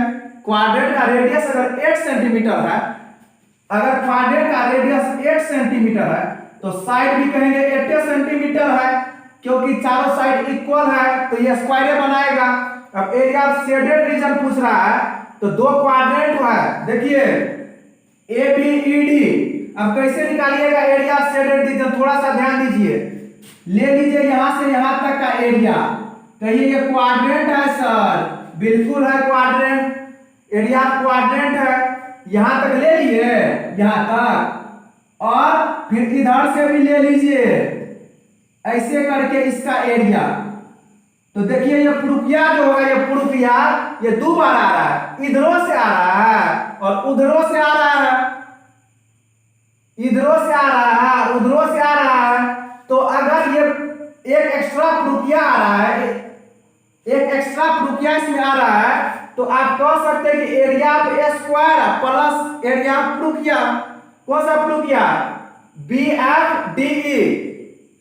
क्वाड्रेंट का रेडियस अगर 8 सेंटीमीटर है, अगर क्वाड्रेंट का रेडियस 8 सेंटीमीटर है तो साइड भी कहेंगे 8 सेंटीमीटर है, क्योंकि चारों साइड इक्वल है, तो ये स्क्वायर बनाएगा। अब एरिया ऑफ शेडेड रीजन पूछ रहा है, तो दो क्वाड्रेंट है, देखिए ए बी ई डी। अब कैसे निकालिएगा एरिया ऑफ शेडेड रीजन? थोड़ा सा ध्यान दीजिए, ले लीजिए यहां से यहां तक का एरिया, कहिए ये क्वाड्रेंट है सर, बिल्कुल है क्वाड्रेंट, एरिया क्वाड्रेंट है, यहां तक ले लिए, यहां तक, और फिर इधर से भी ले लीजिए, ऐसे करके इसका एरिया। तो देखिए ये पुरुकिया जो होगा, ये पुरुकिया ये दो बार आ रहा है, इधरों से आ रहा है और उधरों से आ रहा है, इधरों से आ रहा है उधरों से आ रहा है। तो अगर ये एक एक्स्ट्रा पुरुकिया आ रहा है, एक एक्स्ट्रा पुरुकिया इसमें आ रहा है, तो आप कह सकते हैं कि area of a square plus area of पुरुकिया। कौन सा पुरुकिया? BFDE।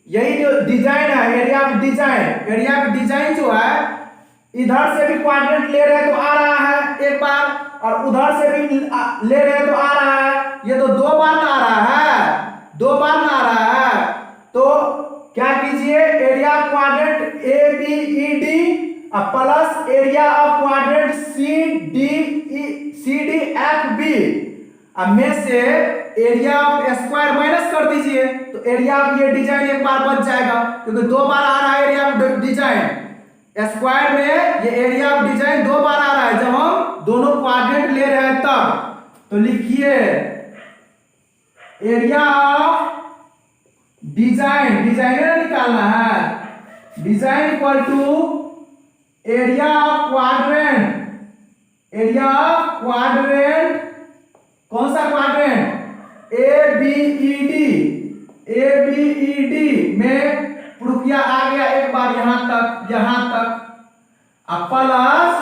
यही जो डिजाइन है, area of design. Area of design जो है, इधर से भी क्वाड्रेंट ले रहे तो आ रहा है एक बार, और उधर से भी ले रहे तो आ रहा है। ये तो दो बार ना आ रहा है, दो बार ना आ रहा है। तो क्या कीजिए, area of quadrant ABED plus area of quadrant CDFB में से एरिया ऑफ स्क्वायर माइनस कर दीजिए, तो एरिया ऑफ ये डिजाइन एक बार बच जाएगा, क्योंकि दो बार आ रहा है एरिया ऑफ डिजाइन। स्क्वायर में ये एरिया ऑफ डिजाइन दो बार आ रहा है जब हम दोनों क्वाड्रेंट ले रहे हैं तब। तो लिखिए एरिया ऑफ डिजाइन, डिजाइनर निकालना है, design equal to area of quadrant, area of quadrant. कौन सा क्वाड्रेंट? ABED। ABED में पुरुकिया आ गया एक बार यहां तक, यहां तक, plus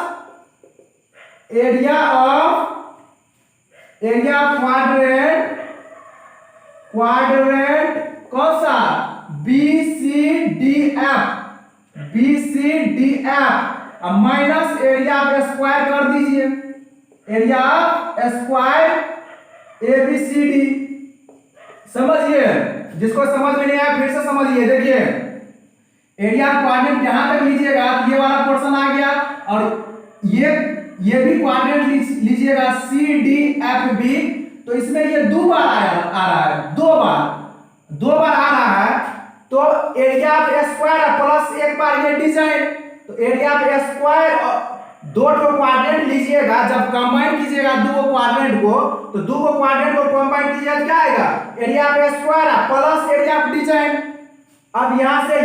area of quadrant, quadrant कौन सा? BCDF minus area of square कर दीजिए, एरिया ऑफ स्क्वायर ABCD। समझिए, जिसको समझ में नहीं आया फिर से समझिए। देखिए एरिया ऑफ क्वाड्रेंट यहां तक लीजिएगा, ये वाला पोर्शन आ गया, और ये भी क्वाड्रेंट लीजिएगा CDFB। तो इसमें ये दो बार आ रहा है, दो बार आ रहा है। तो एरिया ऑफ स्क्वायर प्लस एक बार ये डिजाइन, तो एरिया ऑफ स्क्वायर दो क्वाड्रेंट लीजिएगा, जब कंबाइन कीजिएगा दो क्वाड्रेंट को, तो दो क्वाड्रेंट को कंबाइन कीजिएगा क्या आएगा? Area of square plus area of design. अब यहां से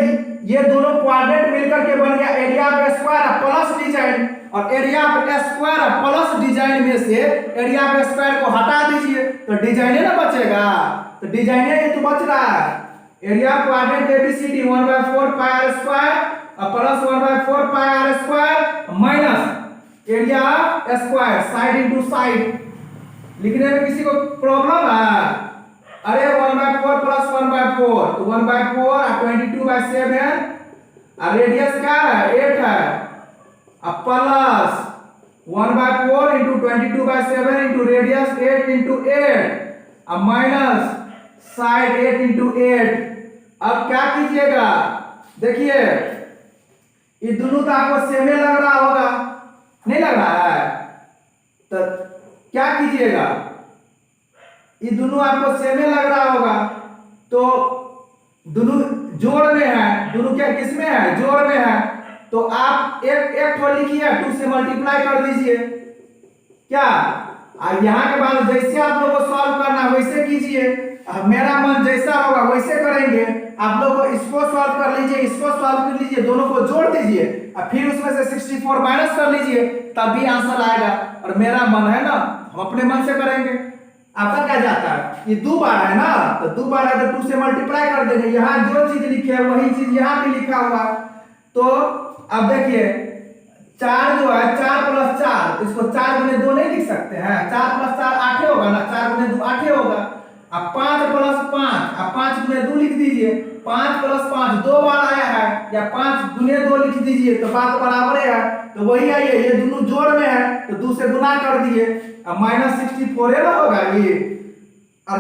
ये दोनों क्वाड्रेंट मिलकर के बन गया area of square plus design, और area of square plus design में से एरिया ऑफ स्क्वायर को हटा दीजिए, तो डिजाइन ना बचेगा। तो डिजाइन ये तो बच रहा है, area of quadrant ABCD 1/4 pi r square plus 1/4 pi r square minus area of square side into side. लिखने में किसी को प्रॉब्लम है? अरे 1/4 प्लस 1/4, तो 1/4 और 22/7, और रेडियस क्या है? 8 है, अब plus 1/4 into 22/7 into radius 8 into 8, अब माइनस साइड 8 इंटू 8। अब क्या कीजिएगा? देखिए ये दोनों तो आपको सेम लग रहा होगा, नहीं लग रहा है? तो क्या कीजिएगा, ये दोनों आपको सेम लग रहा होगा, तो दोनों जोड़ में है, दोनों क्या किस में है? जोड़ में है। तो आप एक ठो लिखिए, 2 से मल्टीप्लाई कर दीजिए क्या। और यहाँ के बाद जैसे आप लोगों को सॉल्व करना है वैसे कीजिए, मेरा मन जैसा होगा वैसे करेंगे। आप लोग इसको सॉल्व कर लीजिए, इसको सॉल्व कर लीजिए, दोनों को जोड़ दीजिए, और फिर उसमें से 64 माइनस कर लीजिए, तब भी आंसर आएगा। और मेरा मन है ना, हम अपने मन से करेंगे। आपका क्या जाता है? ये दो बार है ना, तो दो बार है तो 2 से मल्टीप्लाई कर देंगे। यहाँ जो चीज लिखे है वही चीज यहाँ भी लिखा हुआ। तो अब देखिए 4 जो है 4 + 4, इसको 4 × 2 नहीं लिख सकते हैं? 4 + 4 8 होगा ना, 4 × 2 8 होगा। अब 5 + 5, अब 5 × 2 लिख दीजिए, 5 + 5 दो बार आया है, या 5 × 2 लिख दीजिए, तो बात बराबर है। तो वही आई है, ये दोनों जोड़ में है तो 2 से गुना कर दिए, अब -64 है ना होगा ये, और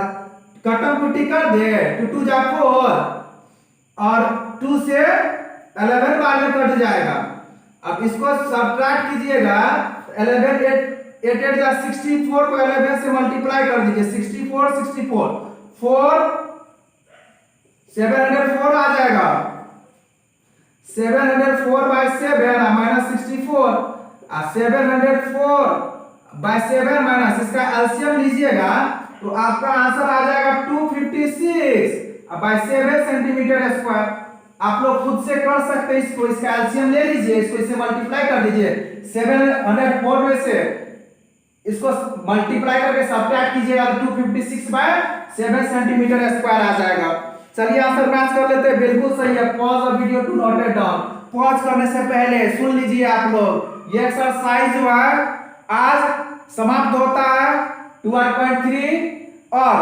कटम कुटी कर दे, 2 2 जा 4, और 2 से 11 बाद में कट जाएगा। अब इसको सब्ट्रैक्ट कीजिएगा, 11 8 8 जा 64 को 11 से मल्टीप्लाई कर दीजिए, 64 64 4 704 आ जाएगा, 704/7 -64, और 704/7 माइनस इसका एलसीएम लीजिएगा तो आपका आंसर आ जाएगा 256/7 सेंटीमीटर स्क्वायर। आप लोग खुद से कर सकते हैं इसको, इसका एलसीएम ले लीजिए, इसको इससे मल्टीप्लाई कर दीजिए, 704 में से इसको मल्टीप्लाई करके सब्ट्रैक्ट कीजिएगा तो 256/7 सेंटीमीटर स्क्वायर आ जाएगा। चलिए आंसर मैच कर लेते हैं, बिल्कुल सही है। Pause the video to note it down. Pause करने से पहले सुन लीजिए आप लोग, ये एक्सरसाइज जो है आज समाप्त होता है 12.3 और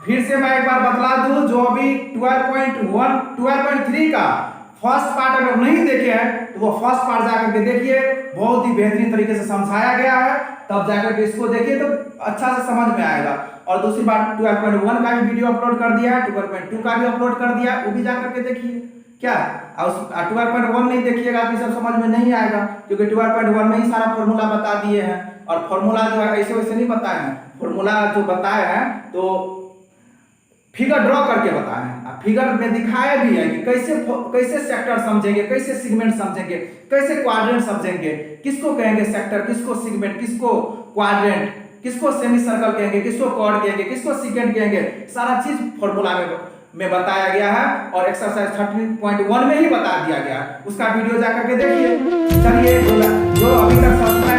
फिर से मैं एक बार बतला दूं, जो अभी 12.3 का फर्स्ट पार्ट अगर नहीं देखे हैं तो वो फर्स्ट पार्ट जाकर के देखिए, बहुत ही बेहतरीन तरीके से समझाया गया है, तब जाकर के इसको देखिए तो अच्छा से समझ में आएगा। और दूसरी बात 12.1 का भी वीडियो अपलोड कर दिया है, 12.2 का भी अपलोड कर दिया है, वो भी जाकर के देखिए क्या। और 12.1 नहीं देखिएगा तो सब समझ में नहीं आएगा, क्योंकि 12.1 में ही सारा फॉर्मूला बता दिए हैं, और फॉर्मूला जो है ऐसे वैसे नहीं बताए हैं, फॉर्मूला जो बताए हैं तो फिगर ड्रॉ करके बताए हैं, फिगर में दिखाया भी है कि कैसे सेक्टर समझेंगे, कैसे सेगमेंट समझेंगे, कैसे क्वाड्रेंट समझेंगे, किसको कहेंगे सेक्टर, किसको सेगमेंट, किसको क्वाड्रेंट, किसको सेमी सर्कल कहेंगे, किसको कॉर्ड कहेंगे, किसको सेकेंड कहेंगे, सारा चीज फॉर्मूला में बताया गया है और एक्सरसाइज 13.1 में ही बता दिया गया है। उसका वीडियो जाकर के देखिए। चलिए जो अभी तक सब्सक्राइब